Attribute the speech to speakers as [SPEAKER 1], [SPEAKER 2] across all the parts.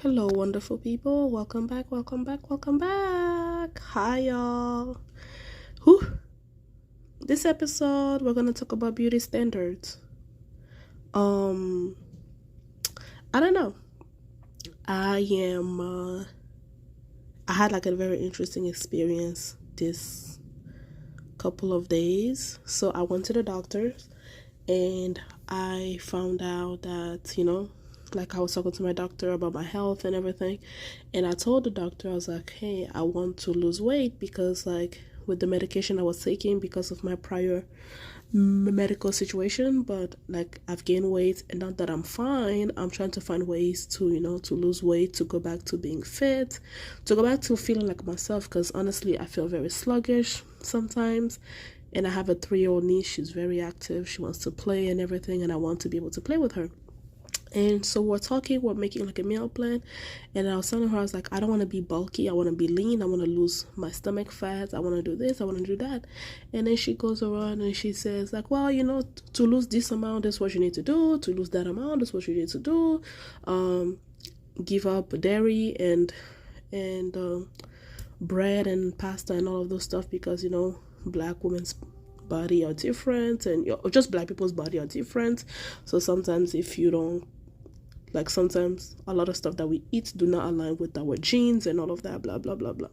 [SPEAKER 1] Hello, wonderful people. Welcome back, welcome back, welcome back. Hi, y'all. Whew. This episode, we're going to talk about beauty standards. Um, I don't know. I had like a very interesting experience this couple of days. So I went to the doctor and I found out that, like I was talking to my doctor about my health and everything, and I told the doctor, I was like, hey, I want to lose weight because like with the medication I was taking because of my prior medical situation, but like I've gained weight, and now that I'm fine, I'm trying to find ways to to lose weight, to go back to being fit, to go back to feeling like myself, because honestly I feel very sluggish sometimes. And I have a 3-year-old niece. She's very active, she wants to play and everything, and I want to be able to play with her. And so we're making like a meal plan, and I was telling her, I was like, I don't want to be bulky, I want to be lean, I want to lose my stomach fat, I want to do this, I want to do that. And then she goes around and she says like, well, to lose this amount, this is what you need to do, to lose that amount, this is what you need to do. Give up dairy and bread and pasta and all of those stuff, because black women's body are different, and just black people's body are different. So sometimes if you don't, like, sometimes a lot of stuff that we eat do not align with our genes and all of that, blah blah blah blah.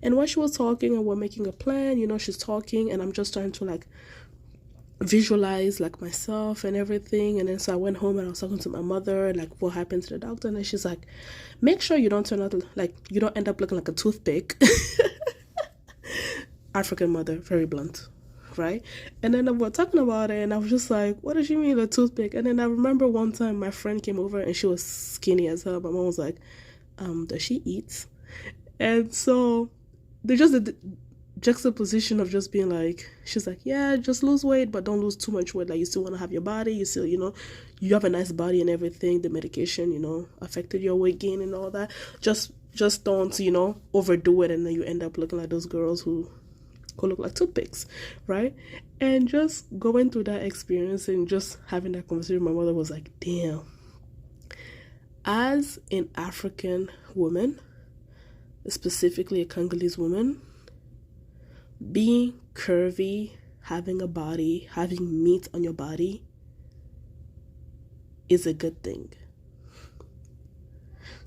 [SPEAKER 1] And when she was talking and we're making a plan, she's talking and I'm just trying to like visualize like myself and everything. And then so I went home and I was talking to my mother, like what happened to the doctor, and then she's like, make sure you don't turn out like, you don't end up looking like a toothpick. African mother, very blunt, right? And then we're talking about it and I was just like, what does she mean, a toothpick? And then I remember one time my friend came over and she was skinny as hell. My mom was like, does she eat? And so there's just a juxtaposition of just being like, she's like, yeah, just lose weight, but don't lose too much weight. Like, you still want to have your body, you still, you have a nice body and everything. The medication, affected your weight gain and all that. Just don't, overdo it, and then you end up looking like those girls who look like toothpicks, right? And just going through that experience and just having that conversation, my mother was like, damn, as an African woman, specifically a Congolese woman, being curvy, having a body, having meat on your body is a good thing.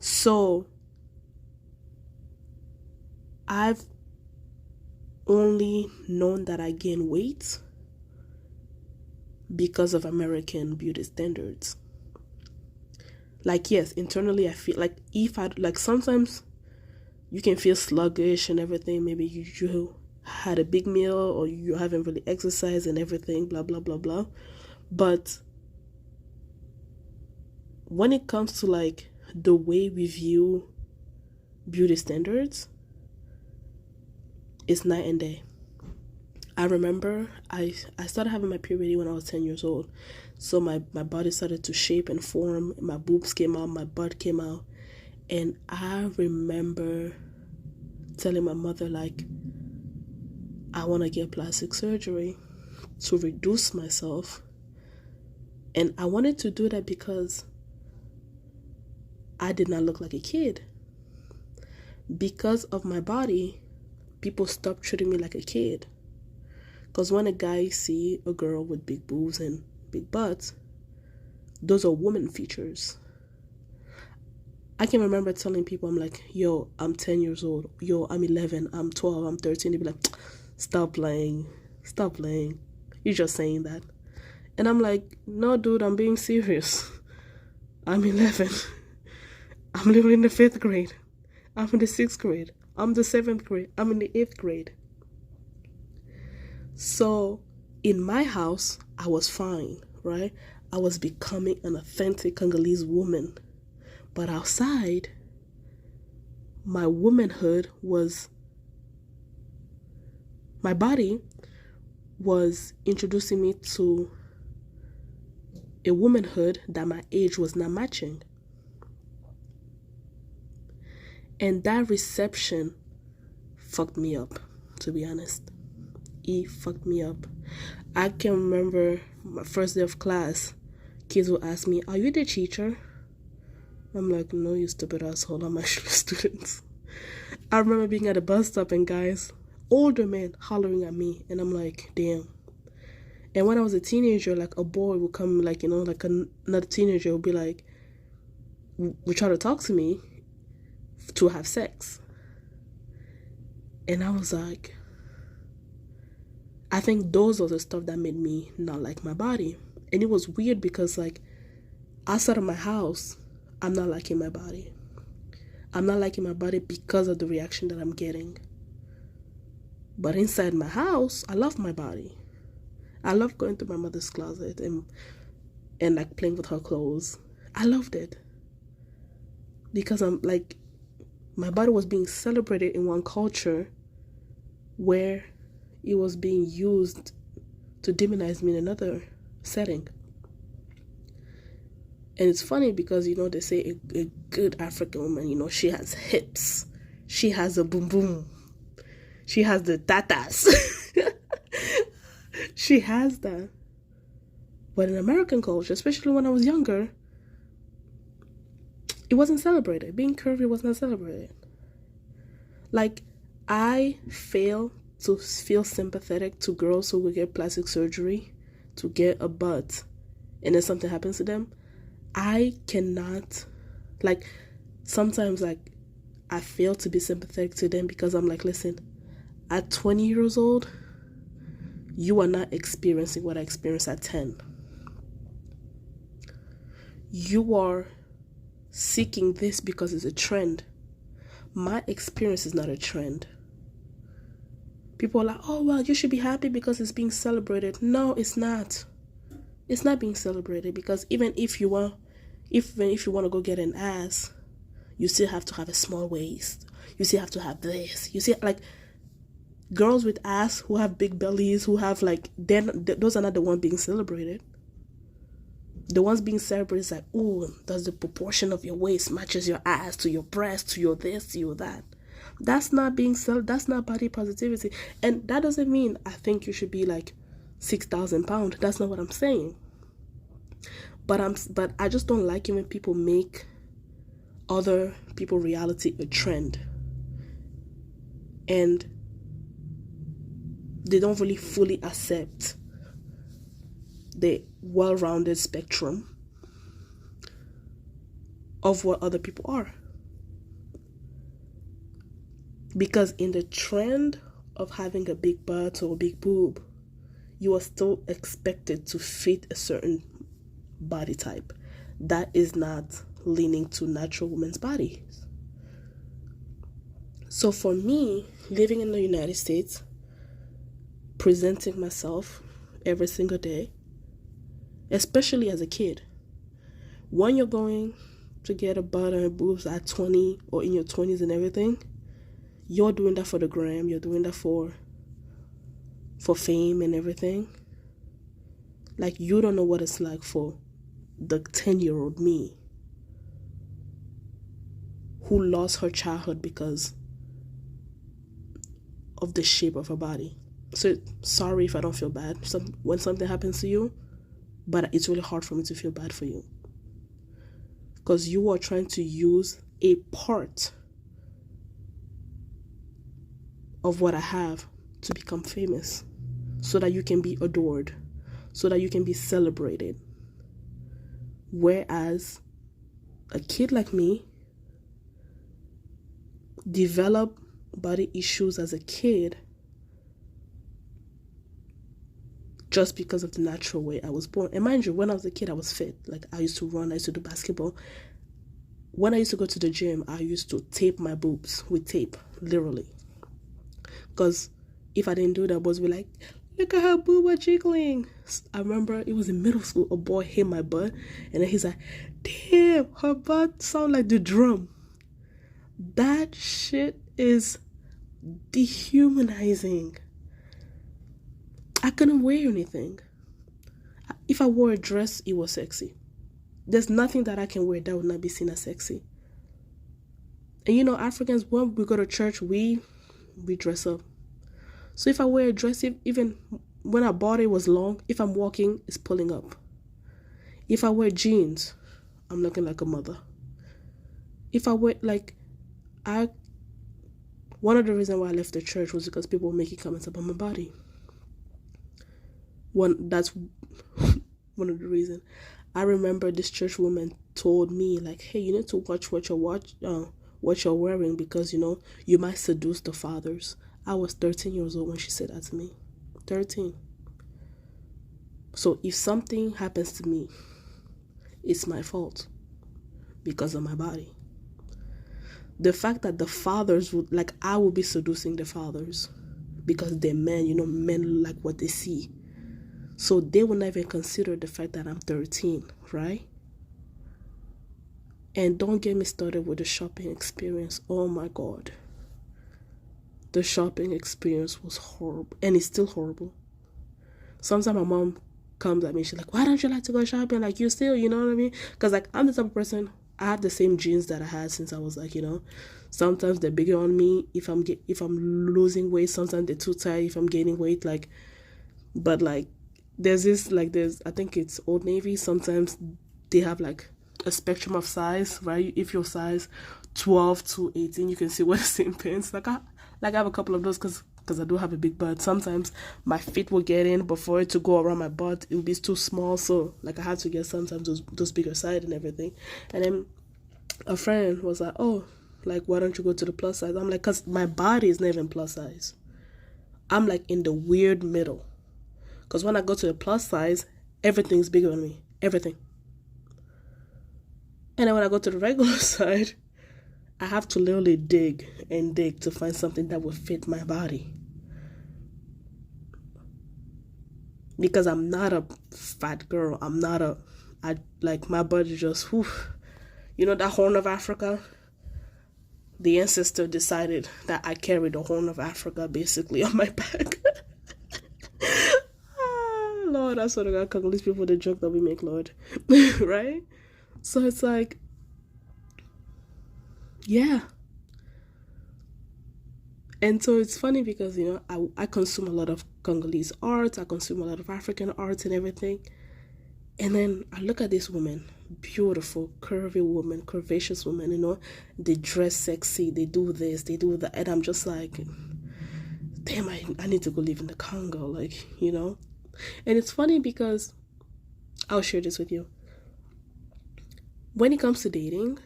[SPEAKER 1] So I've only known that I gain weight because of American beauty standards. Like, yes, internally I feel like, if I like, sometimes you can feel sluggish and everything. Maybe you had a big meal, or you haven't really exercised and everything, blah blah blah blah. But when it comes to like the way we view beauty standards, it's night and day. I remember I started having my puberty when I was 10 years old. So my body started to shape and form. My boobs came out, my butt came out. And I remember telling my mother, like, I want to get plastic surgery to reduce myself. And I wanted to do that because I did not look like a kid. Because of my body, people stopped treating me like a kid. Because when a guy see a girl with big boobs and big butts, those are woman features. I can remember telling people, I'm like, yo, I'm 10 years old. Yo, I'm 11, I'm 12, I'm 13. They'd be like, stop playing. You're just saying that. And I'm like, no, dude, I'm being serious. I'm 11. I'm living in the 5th grade. I'm in the 6th grade. I'm the 7th grade. I'm in the 8th grade. So in my house, I was fine, right? I was becoming an authentic Congolese woman. But outside, my womanhood was, my body was introducing me to a womanhood that my age was not matching. And that reception fucked me up, to be honest. it fucked me up. I can remember my first day of class, kids will ask me, "Are you the teacher?" I'm like, "No, you stupid asshole, I'm actually a student." I remember being at a bus stop and guys, older men, hollering at me, and I'm like, damn. And when I was a teenager, like a boy would come, like, like another teenager would be like, would try to talk to me to have sex. And I was like, I think those are the stuff that made me not like my body. And it was weird because, like, outside of my house, I'm not liking my body. I'm not liking my body because of the reaction that I'm getting. But inside my house, I love my body. I love going to my mother's closet and like playing with her clothes. I loved it. Because I'm like, my body was being celebrated in one culture where it was being used to demonize me in another setting. And it's funny because, they say a good African woman, she has hips. She has a boom boom. She has the tatas. She has that. But in American culture, especially when I was younger, it wasn't celebrated. Being curvy was not celebrated. Like, I fail to feel sympathetic to girls who will get plastic surgery to get a butt and then something happens to them. I cannot, like, sometimes, like, I fail to be sympathetic to them because I'm like, listen, at 20 years old, you are not experiencing what I experienced at 10. You are seeking this because it's a trend. My experience is not a trend. People are like, oh, well, you should be happy because it's being celebrated. No, it's not. It's not being celebrated because even if you want to go get an ass, you still have to have a small waist. You still have to have this. You see, like, girls with ass who have big bellies, who have, like, those are not the ones being celebrated. The ones being celebrated is like, oh, does the proportion of your waist matches your ass to your breast, to your this, to your that. That's not being that's not body positivity. And that doesn't mean I think you should be like 6,000 pounds. That's not what I'm saying. But I just don't like it when people make other people's reality a trend. And they don't really fully accept the well-rounded spectrum of what other people are. Because in the trend of having a big butt or a big boob, you are still expected to fit a certain body type that is not leaning to natural women's bodies. So for me, living in the United States, presenting myself every single day, especially as a kid, when you're going to get a butt and boobs at 20 or in your 20s and everything, you're doing that for the gram, you're doing that for fame and everything. Like, you don't know what it's like for the 10-year-old me who lost her childhood because of the shape of her body. So sorry if I don't feel bad when something happens to you, but it's really hard for me to feel bad for you because you are trying to use a part of what I have to become famous so that you can be adored, so that you can be celebrated. Whereas a kid like me developed body issues as a kid just because of the natural way I was born. And mind you, when I was a kid, I was fit. Like, I used to run, I used to do basketball. When I used to go to the gym, I used to tape my boobs with tape, literally. Because if I didn't do that, boys would be like, look at her boob jiggling. I remember it was in middle school, a boy hit my butt, and then he's like, damn, her butt sound like the drum. That shit is dehumanizing. I couldn't wear anything. If I wore a dress, it was sexy. There's nothing that I can wear that would not be seen as sexy. And Africans, when we go to church, we dress up. So if I wear a dress, even when our body was long, if I'm walking, it's pulling up. If I wear jeans, I'm looking like a mother. If I wear, like, one of the reasons why I left the church was because people were making comments about my body. That's one of the reasons. I remember this church woman told me, like, hey, you need to watch what you're wearing, because, you might seduce the fathers. I was 13 years old when she said that to me. 13. So if something happens to me, it's my fault because of my body. The fact that the fathers would, like, I will be seducing the fathers because they're men, men like what they see. So they will never consider the fact that I'm 13, right? And don't get me started with the shopping experience. Oh my God. The shopping experience was horrible, and it's still horrible. Sometimes my mom comes at me, she's like, why don't you like to go shopping? Like, you still, you know what I mean? Because, like, I'm the type of person, I have the same jeans that I had since I was, like, sometimes they're bigger on me if I'm losing weight. Sometimes they're too tight if I'm gaining weight, like, but, like, there's I think it's Old Navy, sometimes they have, like, a spectrum of size, right? If you're size 12 to 18, you can see wear the same pants. Like, I have a couple of those because I do have a big butt. Sometimes my feet will get in, but for it to go around my butt, it will be too small. So, like, I had to get sometimes those bigger side and everything. And then a friend was like, oh, like, why don't you go to the plus size? I'm like, because my body is not even plus size. I'm, like, in the weird middle. Because when I go to the plus size, everything's bigger on me. Everything. And then when I go to the regular side, I have to literally dig and dig to find something that will fit my body. Because I'm not a fat girl. Like, my body just, whew. That Horn of Africa? The ancestor decided that I carried the Horn of Africa basically on my back. Lord, I sort of got Congolese people, the joke that we make, Lord. Right? So it's like, yeah. And so it's funny because, I consume a lot of Congolese art, I consume a lot of African art and everything. And then I look at this woman, beautiful, curvy woman, curvaceous woman, they dress sexy, they do this, they do that. And I'm just like, damn, I need to go live in the Congo, like, And it's funny because, I'll share this with you. When it comes to dating,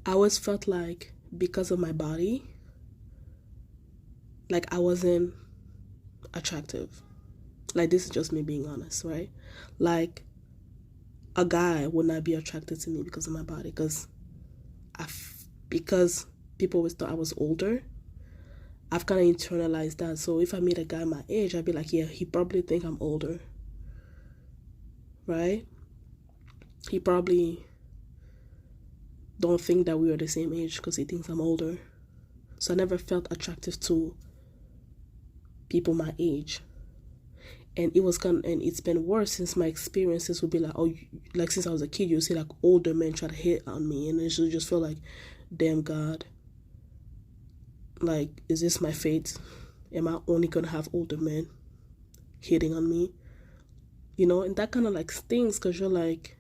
[SPEAKER 1] I always felt like, because of my body, like, I wasn't attractive. Like, this is just me being honest, right? Like, a guy would not be attracted to me because of my body, because people always thought I was older. I've kind of internalized that. So if I meet a guy my age, I'd be like, yeah, he probably think I'm older, right? He probably don't think that we are the same age because he thinks I'm older. So I never felt attractive to people my age. And it's been worse since my experiences would be like, oh, like, since I was a kid, you see, like, older men try to hit on me, and it should just feel like, damn, God, like, is this my fate? Am I only gonna have older men hitting on me? And that kind of, like, stings, because you're like,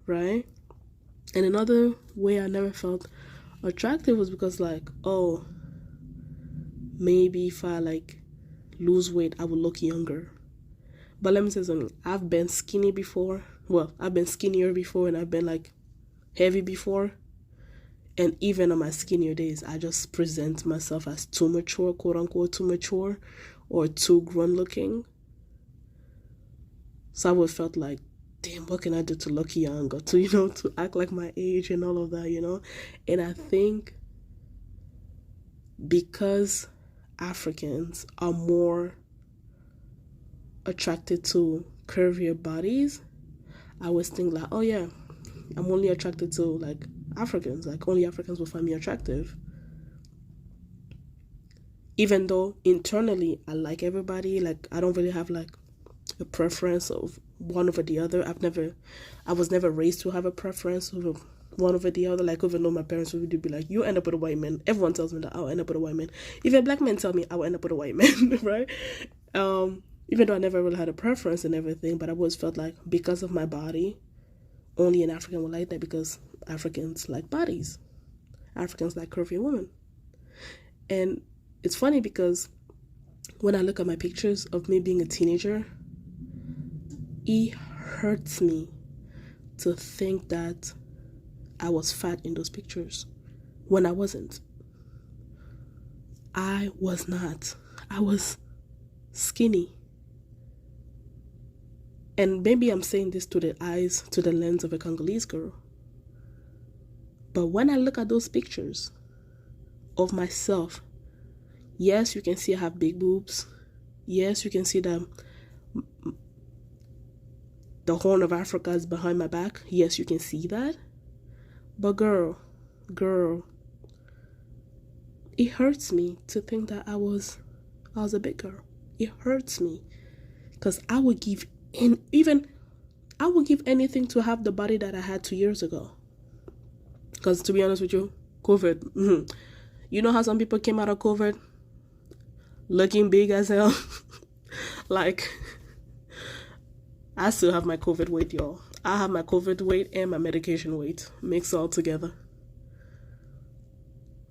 [SPEAKER 1] right? And another way I never felt attractive was because, like, oh, maybe if I, like, lose weight, I will look younger. But let me say something. I've been skinny before. Well, I've been skinnier before, and I've been, like, heavy before. And even on my skinnier days, I just present myself as too mature, quote unquote, too mature, or too grown looking. So I would felt like, damn, what can I do to look young, or to, to act like my age and all of that, And I think because Africans are more attracted to curvier bodies, I always think like, oh yeah, I'm only attracted to, like, Africans. Like, only Africans will find me attractive. Even though internally I like everybody, like, I don't really have, like, a preference of one over the other. I was never raised to have a preference one over the other. Like, even though my parents would be like, you end up with a white man. Everyone tells me that I'll end up with a white man. Even black men tell me I will end up with a white man, right? Even though I never really had a preference and everything, but I always felt like because of my body, only an African would like that, because Africans like bodies. Africans like curvy women. And it's funny because when I look at my pictures of me being a teenager, it hurts me to think that I was fat in those pictures when I wasn't. I was not. I was skinny. And maybe I'm saying this to the lens of a Congolese girl. But when I look at those pictures of myself, yes, you can see I have big boobs. Yes, you can see that the Horn of Africa is behind my back. Yes, you can see that. But girl, it hurts me to think that I was a big girl. It hurts me because I would give anything to have the body that I had 2 years ago. Because to be honest with you, COVID, you know how some people came out of COVID looking big as hell? Like, I still have my COVID weight, y'all. I have my COVID weight and my medication weight mixed all together.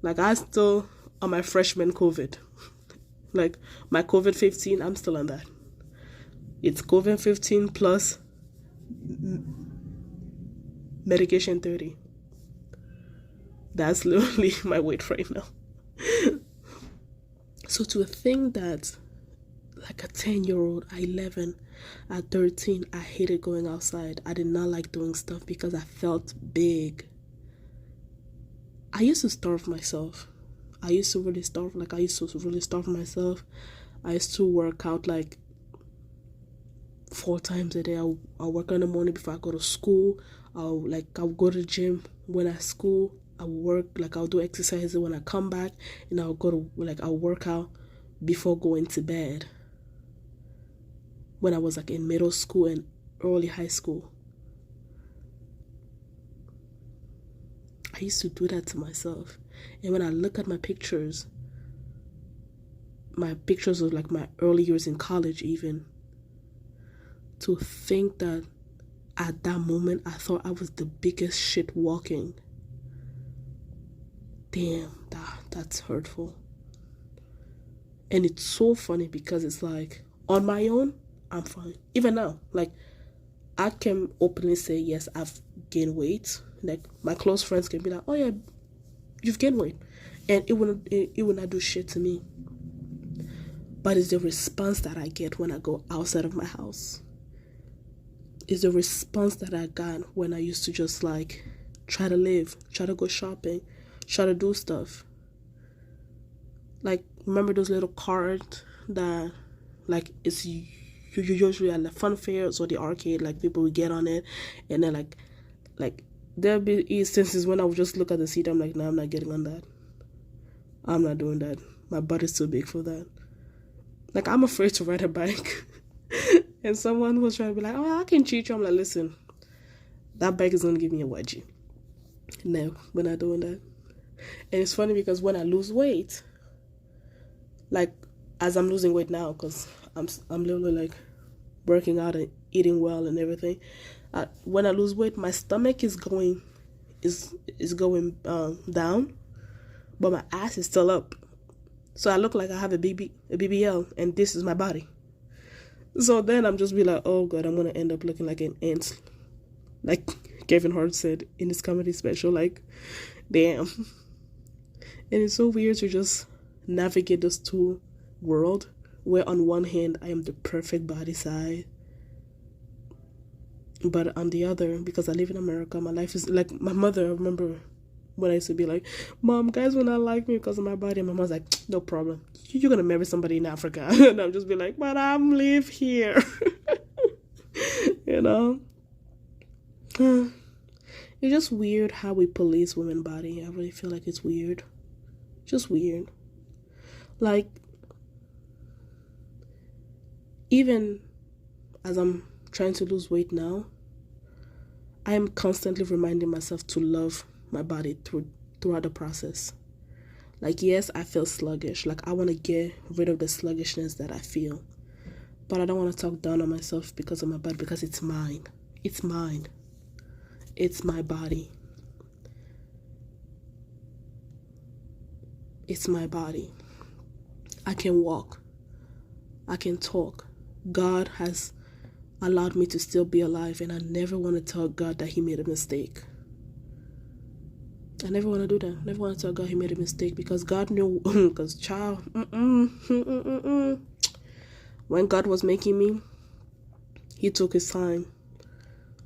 [SPEAKER 1] Like, I still on my freshman COVID. Like, my COVID 15, I'm still on that. It's COVID 15 plus medication 30. That's literally my weight right now. So to think that like a 10-year-old, at 11, at 13, I hated going outside. I did not like doing stuff because I felt big. I used to starve myself. I used to really starve myself. I used to work out like 4 times a day. I'll work in the morning before I go to school. I'll go to the gym when I school. I'll work, like I'll do exercises when I come back, and I'll work out before going to bed. When I was like in middle school and early high school, I used to do that to myself. And when I look at my pictures of like my early years in college, even, to think that at that moment I thought I was the biggest shit walking. Damn, that's hurtful. And it's so funny because it's like, on my own, I'm fine. Even now, like, I can openly say, yes, I've gained weight. Like, my close friends can be like, oh yeah, you've gained weight. And it will not do shit to me. But it's the response that I get when I go outside of my house. It's the response that I got when I used to just like try to live, try to go shopping, try to do stuff. Like, remember those little cards that, like, it's usually at the fun fairs or the arcade, like, people would get on it, and then like there'll be instances when I would just look at the seat, I'm like, no, I'm not getting on that. I'm not doing that. My body's too big for that. Like, I'm afraid to ride a bike. And someone was trying to be like, oh, I can cheat you. I'm like, listen, that bike is going to give me a wedgie. No, we're not doing that. And it's funny because when I lose weight, like, as I'm losing weight now, because I'm literally like working out and eating well and everything, when I lose weight, my stomach is going down, but my ass is still up. So I look like I have a BBL, and this is my body. So then I'm just be like, oh god, I'm gonna end up looking like an ant, like Kevin Hart said in his comedy special. Like, damn. And it's so weird to just navigate those two worlds, where on one hand I am the perfect body size, but on the other, because I live in America, my life is like, my mother, I remember when I used to be like, Mom, guys will not like me because of my body. And my mom's like, no problem. You're going to marry somebody in Africa. And I'm just be like, but I'm live here. You know? It's just weird how we police women's body. I really feel like it's weird. Just weird. Like, even as I'm trying to lose weight now, I am constantly reminding myself to love my body throughout the process. Like, yes, I feel sluggish. Like, I want to get rid of the sluggishness that I feel. But I don't want to talk down on myself because of my body, because it's mine. It's mine. It's my body. It's my body. I can walk. I can talk. God has allowed me to still be alive, and I never want to tell God that He made a mistake. I never want to do that. I never want to tell God He made a mistake, because God knew. Because child, when God was making me, He took His time.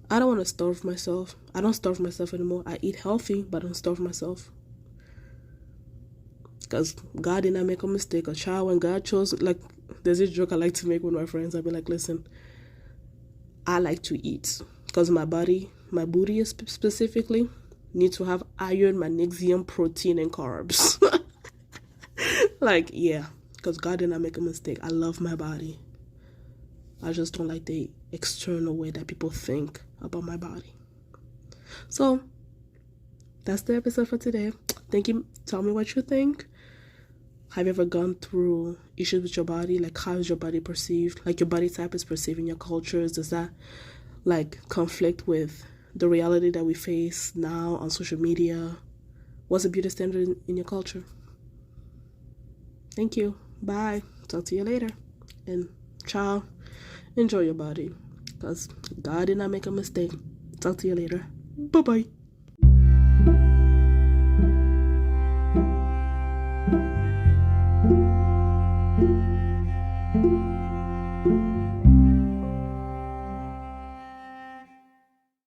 [SPEAKER 1] I don't want to starve myself. I don't starve myself anymore. I eat healthy, but I don't starve myself. Because God did not make a mistake. A child, when God chose, like, there's this joke I like to make with my friends. I'll be like, listen, I like to eat. Because my booty is specifically, need to have iron, magnesium, protein, and carbs. Like, yeah. Because God did not make a mistake. I love my body. I just don't like the external way that people think about my body. So, that's the episode for today. Thank you. Tell me what you think. Have you ever gone through issues with your body? Like, how is your body perceived? Like, your body type is perceived in your cultures. Does that, like, conflict with the reality that we face now on social media? What's the beauty standard in your culture? Thank you. Bye. Talk to you later. And ciao. Enjoy your body, because God did not make a mistake. Talk to you later. Bye-bye.